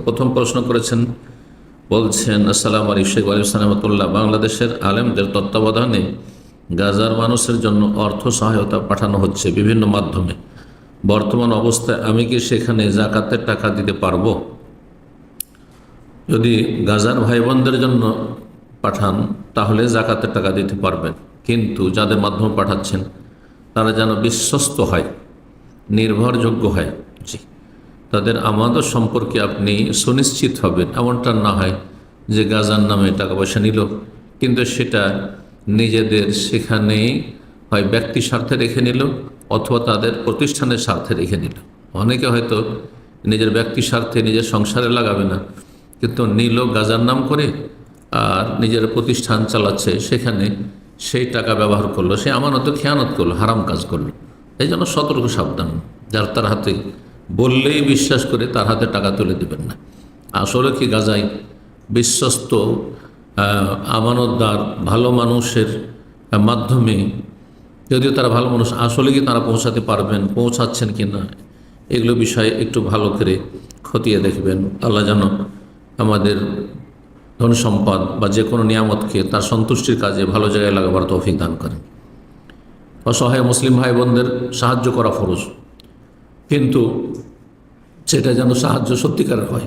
প্রথম প্রশ্ন করেছেন, বলছেন আসসালামু আলাইকুম শেখ সালামতুল্লাহ, বাংলাদেশের আলেমদের তত্ত্বাবধানে গাজার মানুষের জন্য অর্থ সহায়তা পাঠানো হচ্ছে বিভিন্ন মাধ্যমে। বর্তমান অবস্থায় আমি কি সেখানে জাকাতের টাকা দিতে পারবো? যদি গাজার ভাই বোনদের জন্য পাঠান তাহলে জাকাতের টাকা দিতে পারবেন, কিন্তু যাদের মাধ্যমে পাঠাচ্ছেন তারা যেন বিশ্বস্ত হয়, নির্ভরযোগ্য হয়। জি, তাদের আমানত সম্পর্কে আপনি সুনিশ্চিত হবেন। এমনটা না হয় যে গাজার নামে টাকা পয়সা নিল, কিন্তু সেটা নিজেদের সেখানেই হয় ব্যক্তি স্বার্থে রেখে নিল অথবা তাদের প্রতিষ্ঠানের স্বার্থে রেখে নিল। অনেকে হয়তো নিজের ব্যক্তি স্বার্থে নিজের সংসারে লাগাবে না, কিন্তু নিল গাজার নাম করে আর নিজের প্রতিষ্ঠান চালাচ্ছে, সেখানে সেই টাকা ব্যবহার করলো, সে আমানত খেয়ানত করলো, হারাম কাজ করলো। এই জন্য সতর্ক সাবধান, যার তার হাতে বললেই বিশ্বাস করে তার হাতে টাকা তুলে দেবেন না। আসলে কি গাজায় বিশ্বস্ত আমানতদার ভালো মানুষের মাধ্যমে, যদিও তারা ভালো মানুষ, আসলে কি তারা পৌঁছাতে পারবেন, পৌঁছাচ্ছেন কি না, এগুলো বিষয়ে একটু ভালো করে খতিয়ে দেখবেন। আল্লাহ যেন আমাদের ধন সম্পদ বা যে কোনো নিয়ামতকে তার সন্তুষ্টির কাজে ভালো জায়গায় লাগাবার তৌফিক দান করেন। অসহায় মুসলিম ভাই বোনদের সাহায্য করা ফরজ, কিন্তু সেটা যেন সাহায্য সত্যিকারের হয়।